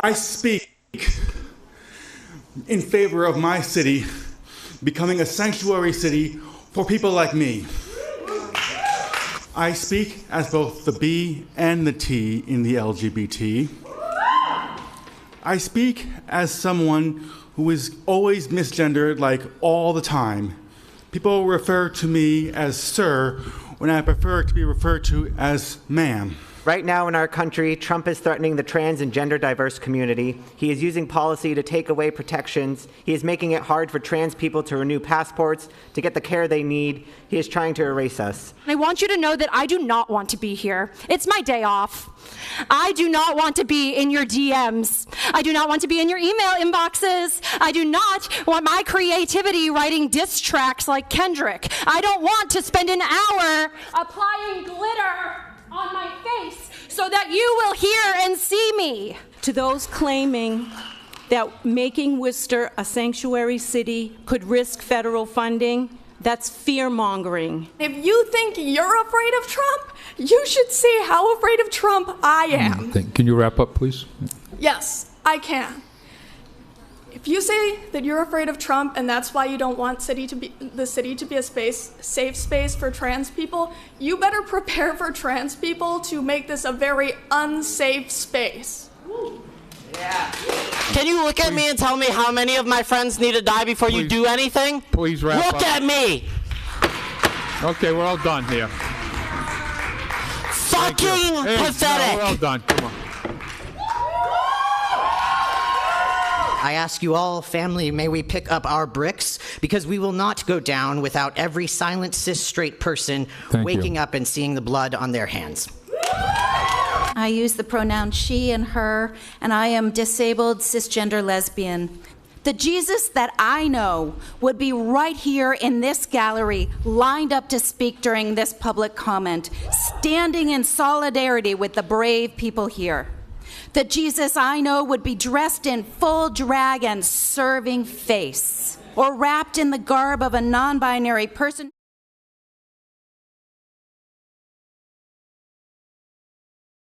I speak in favor of my city becoming a sanctuary city for people like me. I speak as both the B and the T in the LGBT. I speak as someone who is always misgendered, like all the time. People refer to me as sir when I prefer to be referred to as ma'am. Right now in our country, Trump is threatening the trans and gender diverse community. He is using policy to take away protections. He is making it hard for trans people to renew passports, to get the care they need. He is trying to erase us. I want you to know that I do not want to be here. It's my day off. I do not want to be in your DMs. I do not want to be in your email inboxes. I do not want my creativity writing diss tracks like Kendrick. I don't want to spend an hour applying glitter on my face so that you will hear and see me. To those claiming that making Worcester a sanctuary city could risk federal funding, that's fear-mongering. If you think you're afraid of Trump, you should see how afraid of Trump I am. Can you wrap up, please? Yes, I can. If you say that you're afraid of Trump and that's why you don't want the city to be a safe space for trans people, you better prepare for trans people to make this a very unsafe space. Yeah. Can you look at me and tell me how many of my friends need to die before you do anything? Please wrap up. Look at me! Okay, we're all done here. Fucking pathetic! No, we're all done. Come on. I ask you all, family, may we pick up our bricks, because we will not go down without every silent cis straight person waking up and seeing the blood on their hands. I use the pronoun she and her, and I am disabled cisgender lesbian. The Jesus that I know would be right here in this gallery, lined up to speak during this public comment, standing in solidarity with the brave people here. The Jesus I know would be dressed in full drag and serving face, or wrapped in the garb of a non-binary person.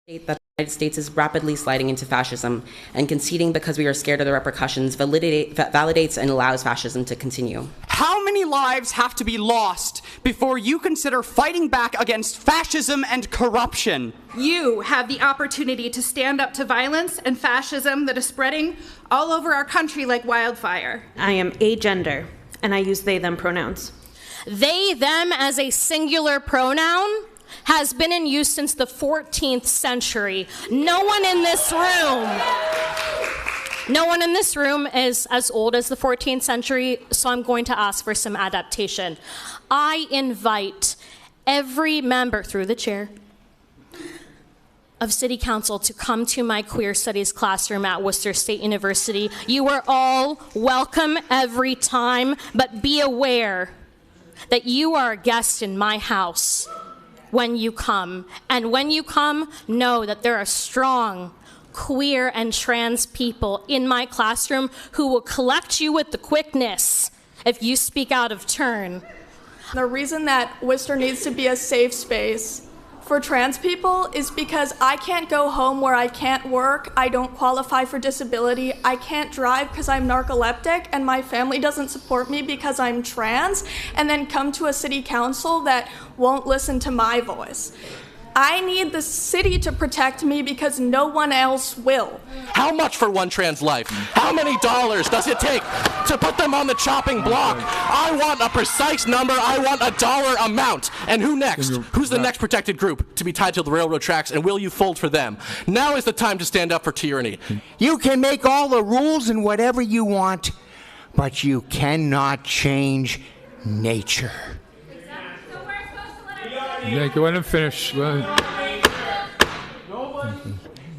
That the United States is rapidly sliding into fascism, and conceding because we are scared of the repercussions validates and allows fascism to continue. How many lives have to be lost before you consider fighting back against fascism and corruption? You have the opportunity to stand up to violence and fascism that is spreading all over our country like wildfire. I am agender, and I use they, them pronouns. They, them as a singular pronoun has been in use since the 14th century. No one in this room is as old as the 14th century, so I'm going to ask for some adaptation. I invite every member, through the chair, of City Council to come to my queer studies classroom at Worcester State University. You are all welcome every time, but be aware that you are a guest in my house when you come. And when you come, know that there are strong queer and trans people in my classroom who will collect you with the quickness if you speak out of turn. The reason that Worcester needs to be a safe space for trans people is because I can't go home where I can't work, I don't qualify for disability, I can't drive because I'm narcoleptic, and my family doesn't support me because I'm trans, and then come to a city council that won't listen to my voice. I need the city to protect me because no one else will. How much for one trans life? How many dollars does it take to put them on the chopping block? I want a precise number. I want a dollar amount. And who next? Who's the next protected group to be tied to the railroad tracks, and will you fold for them? Now is the time to stand up for tyranny. You can make all the rules and whatever you want, but you cannot change nature. Yeah, go ahead and finish.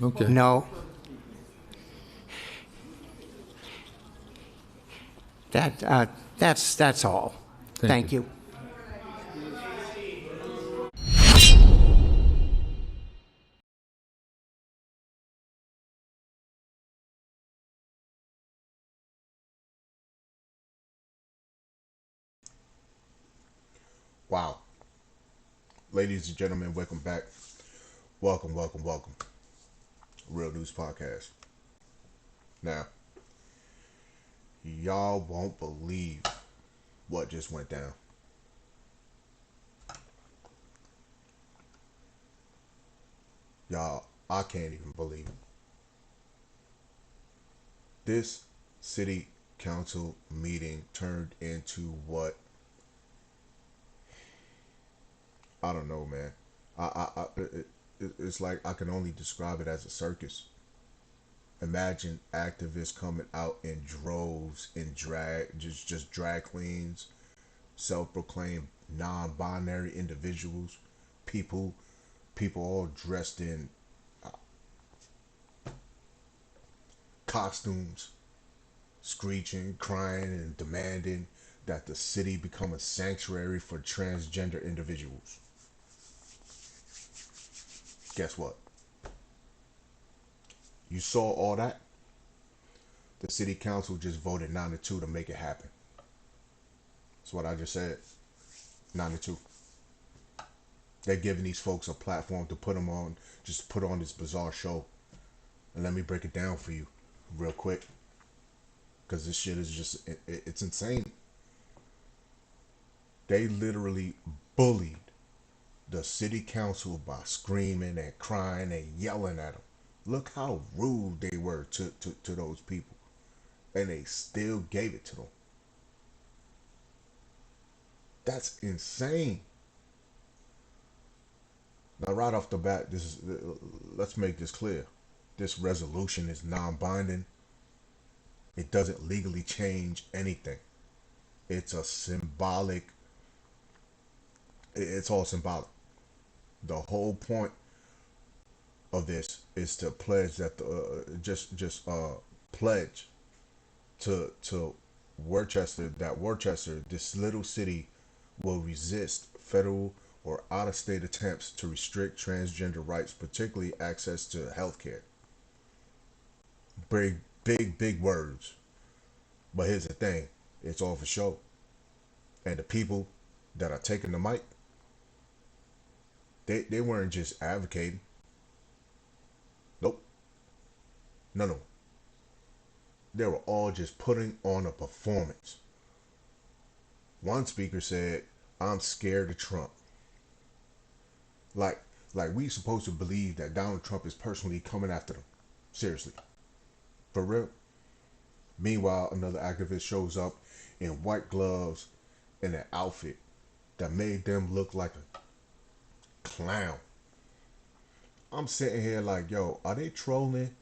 Okay. No. That's all. Thank you. Wow. Ladies and gentlemen, welcome back. Welcome. Real News Podcast. Now, y'all won't believe what just went down. Y'all, I can't even believe it. This city council meeting turned into what? I don't know, man. It's like I can only describe it as a circus. Imagine activists coming out in droves in drag, just drag queens, self-proclaimed non-binary individuals, people all dressed in costumes, screeching, crying, and demanding that the city become a sanctuary for transgender individuals. Guess what? You saw all that? The city council just voted 9-2 to make it happen. That's what I just said. 9-2. They're giving these folks a platform to put them on, just put on this bizarre show. And let me break it down for you real quick. Because this shit is just, it's insane. They literally bullied the city council by screaming and crying and yelling at them. Look how rude they were to those people. And they still gave it to them. That's insane. Now, right off the bat, let's make this clear. This resolution is non-binding. It doesn't legally change anything. It's a symbolic. It's all symbolic. The whole point of this is to pledge that pledge to Worcester that Worcester, this little city, will resist federal or out-of-state attempts to restrict transgender rights, particularly access to health care. Big words. But here's the thing. It's all for show. And the people that are taking the mic, they weren't just advocating. Nope. No. They were all just putting on a performance. One speaker said, "I'm scared of Trump." Like we supposed to believe that Donald Trump is personally coming after them. Seriously. For real. Meanwhile, another activist shows up in white gloves and an outfit that made them look like a clown. I'm sitting here like, yo, are they trolling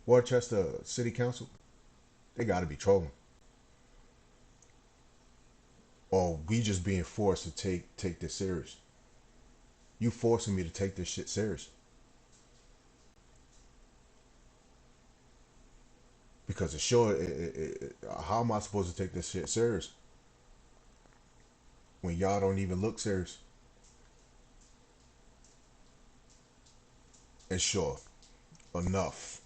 Worcester City Council? They gotta be trolling. Or we just being forced to take this serious. You forcing me to take this shit serious. Because how am I supposed to take this shit serious when y'all don't even look serious? And sure, enough.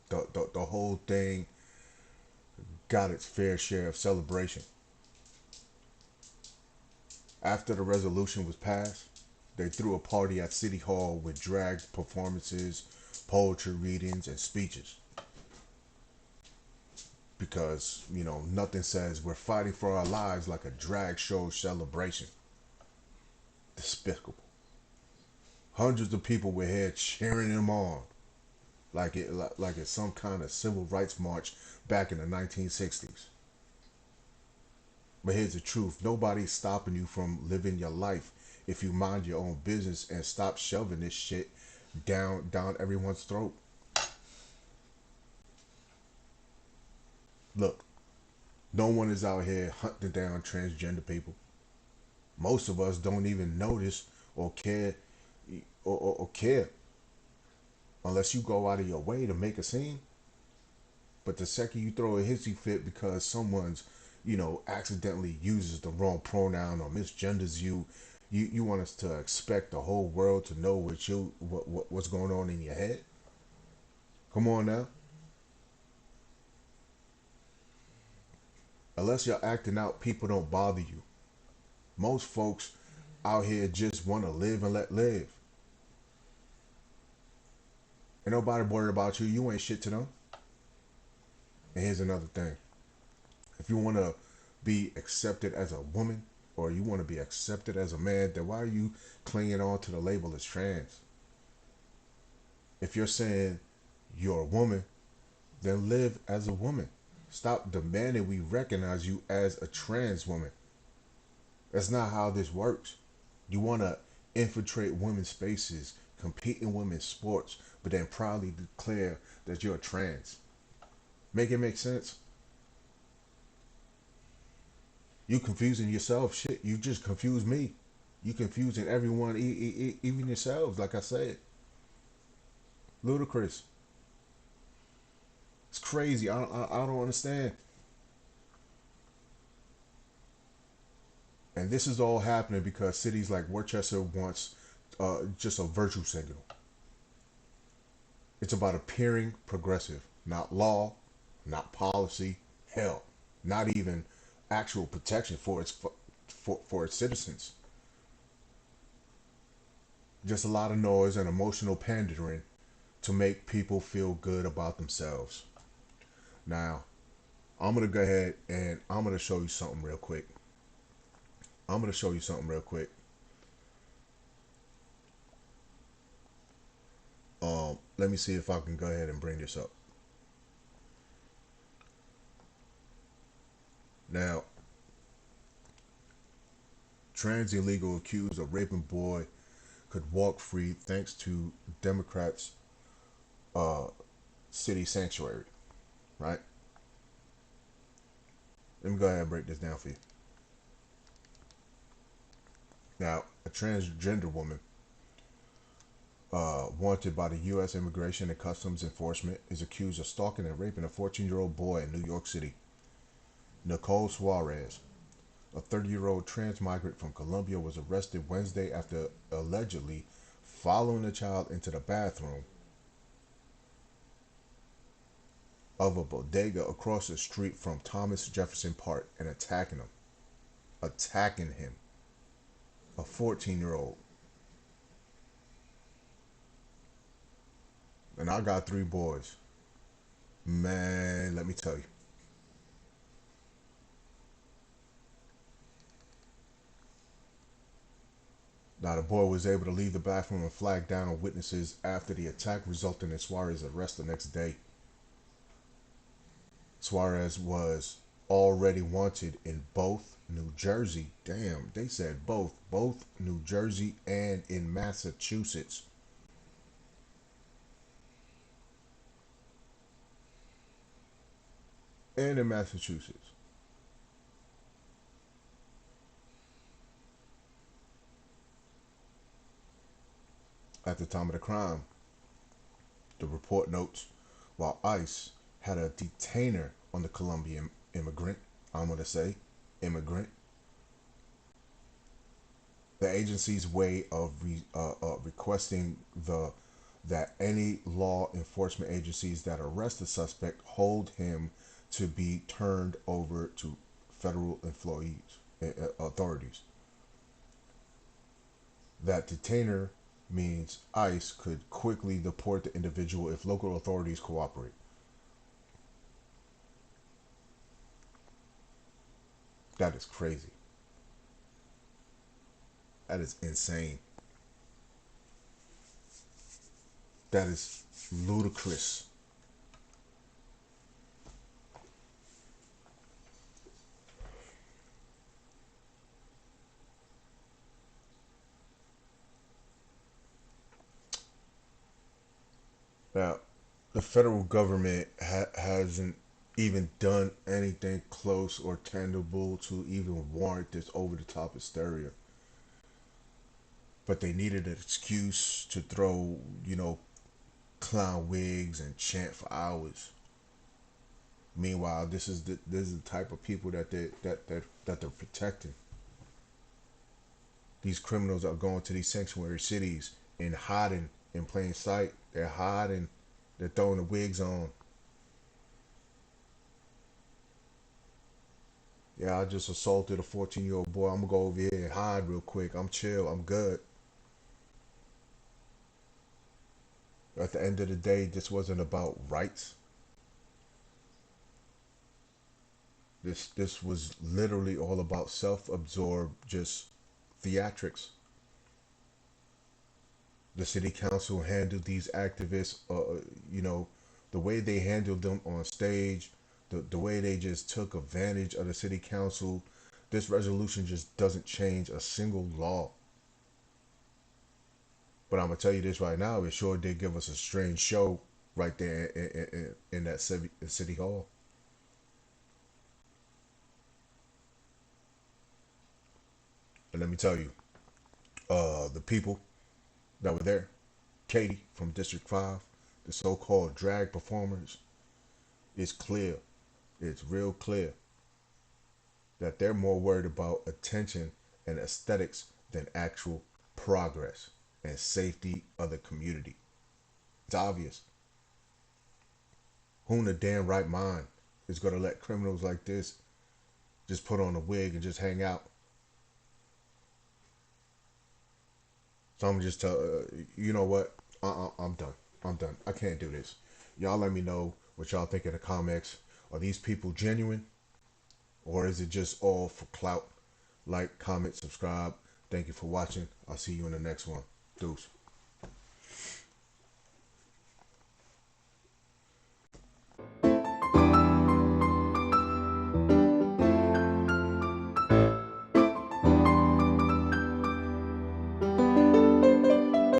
The whole thing got its fair share of celebration. After the resolution was passed, they threw a party at City Hall with drag performances, poetry readings, and speeches. Because, nothing says we're fighting for our lives like a drag show celebration. Despicable. Hundreds of people were here cheering them on. Like it's some kind of civil rights march back in the 1960s. But here's the truth. Nobody's stopping you from living your life if you mind your own business and stop shoving this shit down everyone's throat. Look, no one is out here hunting down transgender people. Most of us don't even notice or care or care unless you go out of your way to make a scene. But the second you throw a hissy fit because someone's, accidentally uses the wrong pronoun or misgenders you want us to expect the whole world to know what's going on in your head? Come on now. Unless you're acting out, people don't bother you. Most folks out here just want to live and let live. Ain't nobody worried about you. You ain't shit to them. And here's another thing. If you want to be accepted as a woman or you want to be accepted as a man, then why are you clinging on to the label as trans? If you're saying you're a woman, then live as a woman. Stop demanding we recognize you as a trans woman. That's not how this works. You want to infiltrate women's spaces, compete in women's sports, but then proudly declare that you're trans. Make it make sense? You confusing yourself. Shit, you just confused me. You confusing everyone, even yourselves, like I said. Ludicrous. It's crazy. I don't understand. And this is all happening because cities like Worcester wants just a virtue signal. It's about appearing progressive, not law, not policy, hell, not even actual protection for its citizens. Just a lot of noise and emotional pandering to make people feel good about themselves. Now, I'm gonna go ahead and I'm gonna show you something real quick. Let me see if I can go ahead and bring this up. Now, trans illegal accused of raping boy could walk free thanks to Democrats' city sanctuary, right? Let me go ahead and break this down for you. Now, a transgender woman wanted by the U.S. Immigration and Customs Enforcement is accused of stalking and raping a 14-year-old boy in New York City. Nicole Suarez, a 30-year-old trans migrant from Colombia, was arrested Wednesday after allegedly following the child into the bathroom of a bodega across the street from Thomas Jefferson Park and attacking him, a 14-year-old. And I got 3 boys. Man, let me tell you. Now, the boy was able to leave the bathroom and flag down on witnesses after the attack, resulting in Suarez's arrest the next day. Suarez was already wanted in both New Jersey. Damn, they said both New Jersey and in Massachusetts. At the time of the crime, the report notes, while ICE had a detainer on the Colombian immigrant, the agency's way of requesting that any law enforcement agencies that arrest the suspect hold him to be turned over to federal authorities. That detainer means ICE could quickly deport the individual if local authorities cooperate. That is crazy. That is insane. That is ludicrous. Now, the federal government hasn't even done anything close or tangible to even warrant this over-the-top hysteria. But they needed an excuse to throw, clown wigs and chant for hours. Meanwhile, this is the type of people that they're protecting. These criminals are going to these sanctuary cities and hiding in plain sight. They're hiding. They're throwing the wigs on. Yeah, I just assaulted a 14-year-old boy. I'm going to go over here and hide real quick. I'm chill. I'm good. At the end of the day, this wasn't about rights. This was literally all about self-absorbed just theatrics. The city council handled these activists, the way they handled them on stage, the way they just took advantage of the city council. This resolution just doesn't change a single law. But I'm gonna tell you this right now, it sure did give us a strange show right there in that city hall. And let me tell you, the people that were there, Katie from District 5, the so-called drag performers, it's clear, it's real clear that they're more worried about attention and aesthetics than actual progress and safety of the community. It's obvious. Who in the damn right mind is going to let criminals like this just put on a wig and just hang out? So I'm just tell you know what? I'm done. I'm done. I can't do this. Y'all let me know what y'all think in the comments. Are these people genuine, or is it just all for clout? Like, comment, subscribe. Thank you for watching. I'll see you in the next one. Deuce.